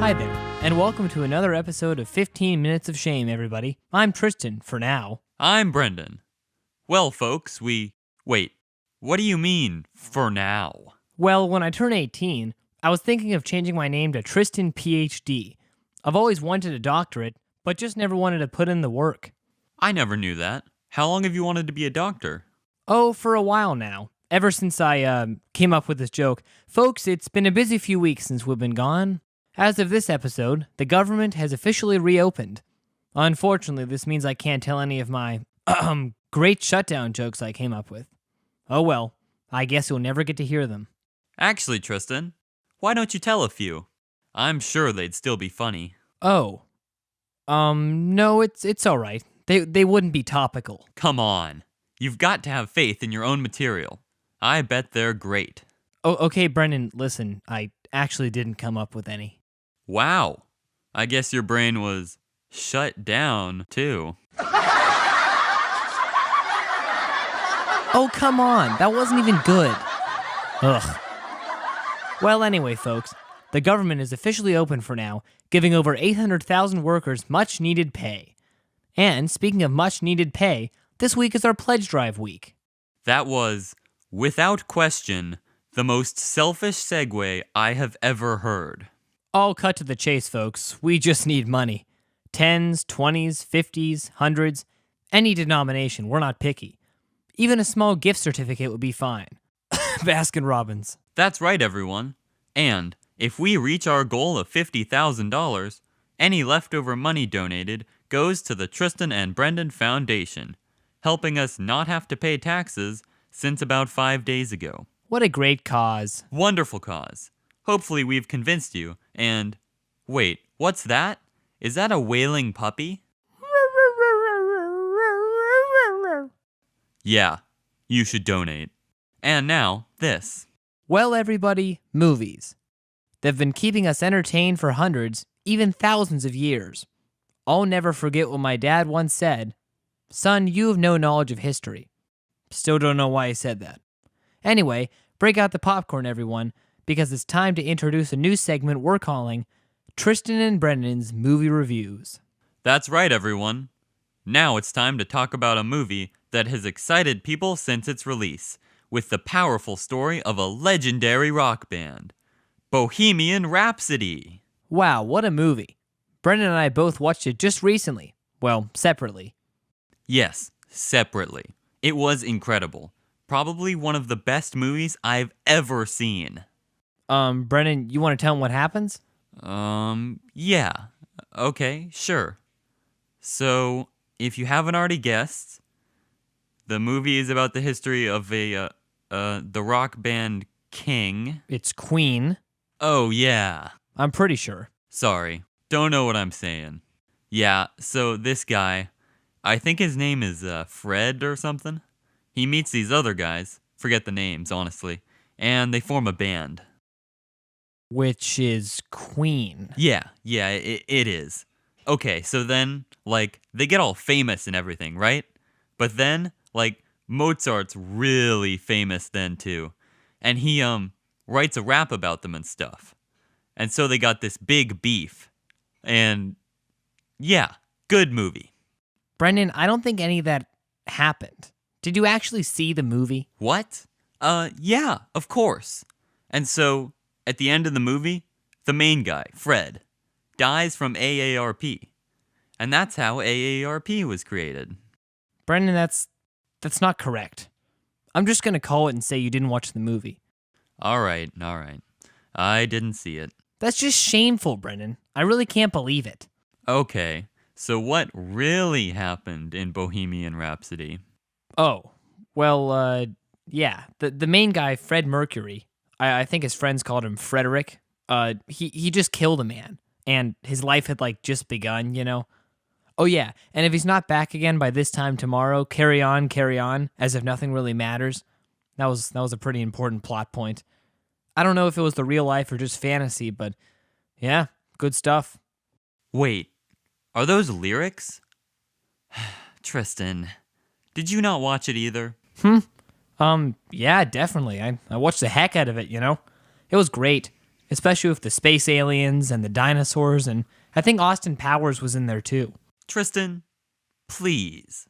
Hi there, and welcome to another episode of 15 Minutes of Shame, everybody. I'm Tristan, for now. I'm Brendan. Well, folks, Wait, what do you mean, for now? Well, when I turn 18, I was thinking of changing my name to Tristan PhD. I've always wanted a doctorate, but just never wanted to put in the work. I never knew that. How long have you wanted to be a doctor? Oh, for a while now. Ever since I came up with this joke. Folks, it's been a busy few weeks since we've been gone. As of this episode, the government has officially reopened. Unfortunately, this means I can't tell any of my great shutdown jokes I came up with. Oh well, I guess you'll never get to hear them. Actually, Tristan, why don't you tell a few? I'm sure they'd still be funny. Oh. No, it's all right. They wouldn't be topical. Come on. You've got to have faith in your own material. I bet they're great. Oh, okay, Brendan, listen, I actually didn't come up with any. Wow. I guess your brain was shut down, too. Oh, come on, that wasn't even good. Ugh. Well, anyway, folks, the government is officially open for now, giving over 800,000 workers much-needed pay. And speaking of much-needed pay, this week is our pledge drive week. That was, without question, the most selfish segue I have ever heard. I'll cut to the chase, folks. We just need money. 10s, 20s, 50s, 100s, any denomination, we're not picky. Even a small gift certificate would be fine. Baskin-Robbins. That's right, everyone. And if we reach our goal of $50,000, any leftover money donated goes to the Tristan and Brendan Foundation, helping us not have to pay taxes since about 5 days ago. What a great cause. Wonderful cause. Hopefully we've convinced you. And wait, what's that? Is that a wailing puppy? Yeah, you should donate. And now, this. Well, everybody, movies. They've been keeping us entertained for hundreds, even thousands of years. I'll never forget what my dad once said. Son, you have no knowledge of history. Still don't know why he said that. Anyway, break out the popcorn, everyone, because it's time to introduce a new segment we're calling Tristan and Brendan's Movie Reviews. That's right, everyone. Now it's time to talk about a movie that has excited people since its release, with the powerful story of a legendary rock band, Bohemian Rhapsody. Wow, what a movie. Brendan and I both watched it just recently. Well, separately. Yes, separately. It was incredible. Probably one of the best movies I've ever seen. Brendan, you want to tell him what happens? Yeah. Okay, sure. So, if you haven't already guessed, the movie is about the history of the rock band King. It's Queen. Oh, yeah. I'm pretty sure. Sorry. Don't know what I'm saying. Yeah, so this guy, I think his name is Fred or something. He meets these other guys, forget the names, honestly, and they form a band. Which is Queen. Yeah, it is. Okay, so then, they get all famous and everything, right? But then, Mozart's really famous then too. And he, writes a rap about them and stuff. And so they got this big beef. And, yeah, good movie. Brendan, I don't think any of that happened. Did you actually see the movie? What? Yeah, of course. And so, at the end of the movie, the main guy, Fred, dies from AARP. And that's how AARP was created. Brendan, that's not correct. I'm just going to call it and say you didn't watch the movie. All right. I didn't see it. That's just shameful, Brendan. I really can't believe it. Okay, so what really happened in Bohemian Rhapsody? Oh, well, yeah. The main guy, Fred Mercury, I think his friends called him Frederick. He just killed a man, and his life had, just begun, you know? Oh, yeah, and if he's not back again by this time tomorrow, carry on, as if nothing really matters. That was a pretty important plot point. I don't know if it was the real life or just fantasy, but yeah, good stuff. Wait, are those lyrics? Tristan, did you not watch it either? Yeah, definitely. I watched the heck out of it, you know? It was great. especially with the space aliens and the dinosaurs, and I think Austin Powers was in there too. Tristan, please.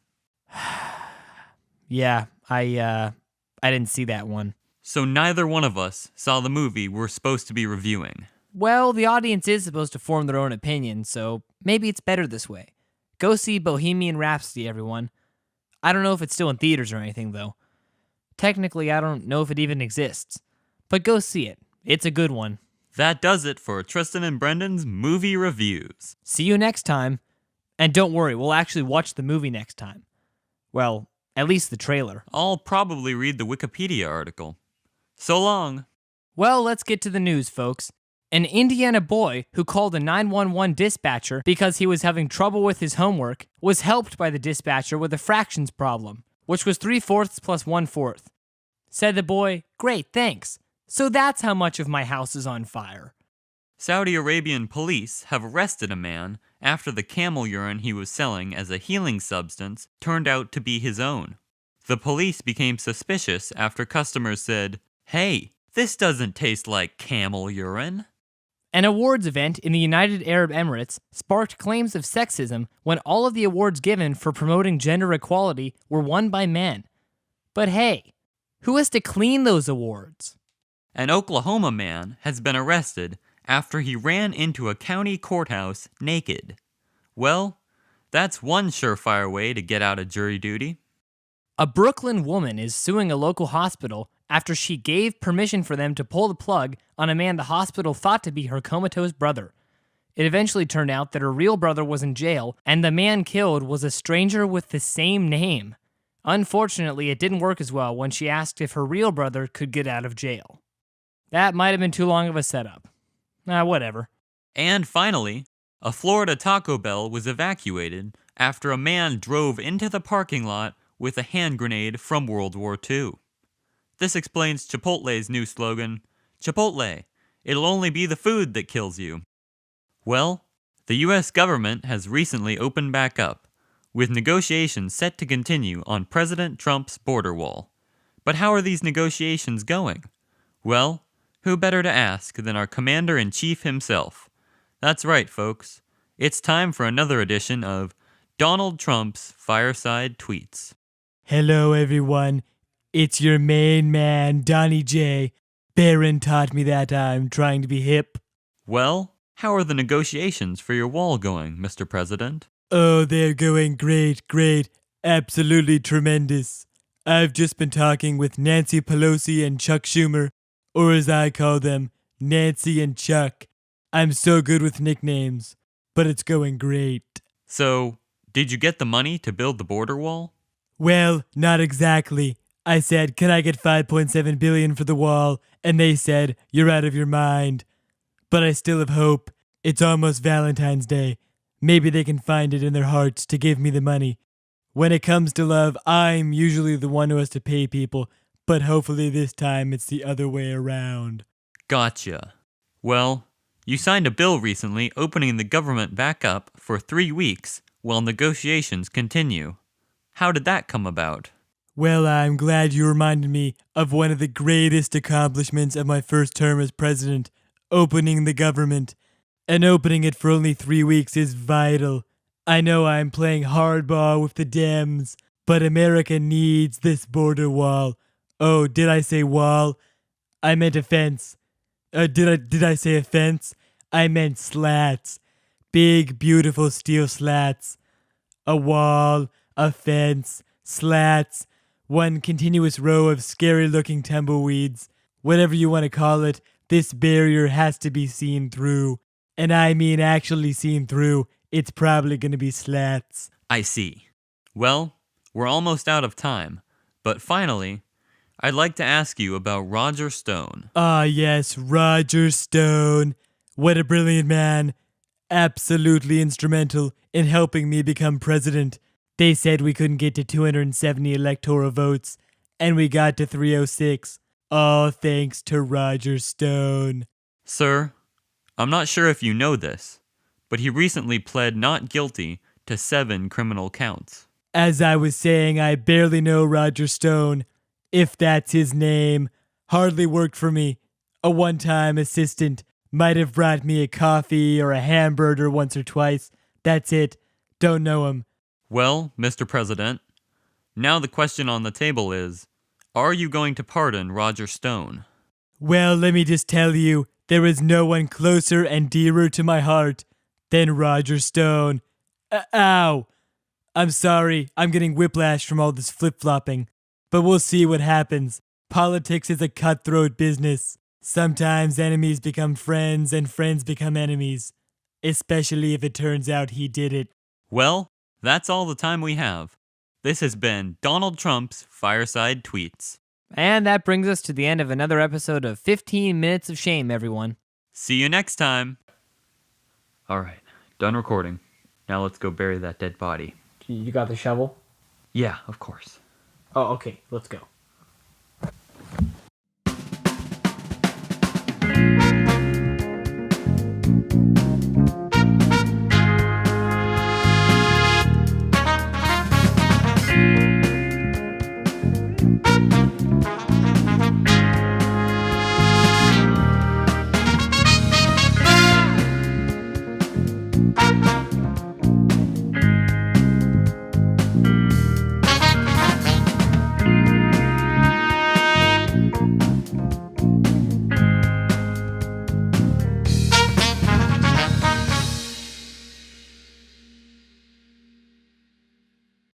Yeah, I didn't see that one. So neither one of us saw the movie we're supposed to be reviewing. Well, the audience is supposed to form their own opinion, so maybe it's better this way. Go see Bohemian Rhapsody, everyone. I don't know if it's still in theaters or anything, though. Technically, I don't know if it even exists. But go see it. It's a good one. That does it for Tristan and Brendan's movie reviews. See you next time. And don't worry, we'll actually watch the movie next time. Well, at least the trailer. I'll probably read the Wikipedia article. So long. Well, let's get to the news, folks. An Indiana boy who called a 911 dispatcher because he was having trouble with his homework was helped by the dispatcher with a fractions problem, which was 3/4 plus 1/4. Said the boy, "Great, thanks. So that's how much of my house is on fire." Saudi Arabian police have arrested a man after the camel urine he was selling as a healing substance turned out to be his own. The police became suspicious after customers said, "Hey, this doesn't taste like camel urine." An awards event in the United Arab Emirates sparked claims of sexism when all of the awards given for promoting gender equality were won by men. But hey, who has to clean those awards? An Oklahoma man has been arrested after he ran into a county courthouse naked. Well, that's one surefire way to get out of jury duty. A Brooklyn woman is suing a local hospital after she gave permission for them to pull the plug on a man the hospital thought to be her comatose brother. It eventually turned out that her real brother was in jail, and the man killed was a stranger with the same name. Unfortunately, it didn't work as well when she asked if her real brother could get out of jail. That might have been too long of a setup. Whatever. And finally, a Florida Taco Bell was evacuated after a man drove into the parking lot with a hand grenade from World War II. This explains Chipotle's new slogan, "Chipotle, it'll only be the food that kills you." Well, the US government has recently opened back up, with negotiations set to continue on President Trump's border wall. But how are these negotiations going? Well, who better to ask than our Commander-in-Chief himself? That's right, folks. It's time for another edition of Donald Trump's Fireside Tweets. Hello, everyone. It's your main man, Donnie J. Barron taught me that I'm trying to be hip. Well, how are the negotiations for your wall going, Mr. President? Oh, they're going great. Absolutely tremendous. I've just been talking with Nancy Pelosi and Chuck Schumer, or as I call them, Nancy and Chuck. I'm so good with nicknames, but it's going great. So, did you get the money to build the border wall? Well, not exactly. I said, can I get $5.7 billion for the wall? And they said, you're out of your mind. But I still have hope. It's almost Valentine's Day. Maybe they can find it in their hearts to give me the money. When it comes to love, I'm usually the one who has to pay people, but hopefully this time it's the other way around. Gotcha. Well, you signed a bill recently opening the government back up for 3 weeks while negotiations continue. How did that come about? Well, I'm glad you reminded me of one of the greatest accomplishments of my first term as president, opening the government. And opening it for only 3 weeks is vital. I know I'm playing hardball with the Dems, but America needs this border wall. Oh, did I say wall? I meant a fence. Did I say a fence? I meant slats. Big, beautiful steel slats. A wall, a fence, slats, one continuous row of scary-looking tumbleweeds. Whatever you want to call it, this barrier has to be seen through. And I mean actually seen through. It's probably going to be slats. I see. Well, we're almost out of time, but finally, I'd like to ask you about Roger Stone. Ah, yes, Roger Stone. What a brilliant man. Absolutely instrumental in helping me become president. They said we couldn't get to 270 electoral votes, and we got to 306. All thanks to Roger Stone. Sir, I'm not sure if you know this, but he recently pled not guilty to 7 criminal counts. As I was saying, I barely know Roger Stone, if that's his name. Hardly worked for me. A one-time assistant might have brought me a coffee or a hamburger once or twice. That's it. Don't know him. Well, Mr. President, now the question on the table is, are you going to pardon Roger Stone? Well, let me just tell you, there is no one closer and dearer to my heart than Roger Stone. Ow! I'm sorry, I'm getting whiplash from all this flip-flopping. But we'll see what happens. Politics is a cutthroat business. Sometimes enemies become friends and friends become enemies. Especially if it turns out he did it. Well, that's all the time we have. This has been Donald Trump's Fireside Tweets. And that brings us to the end of another episode of 15 Minutes of Shame, everyone. See you next time. All right, done recording. Now let's go bury that dead body. You got the shovel? Yeah, of course. Oh, okay. Let's go.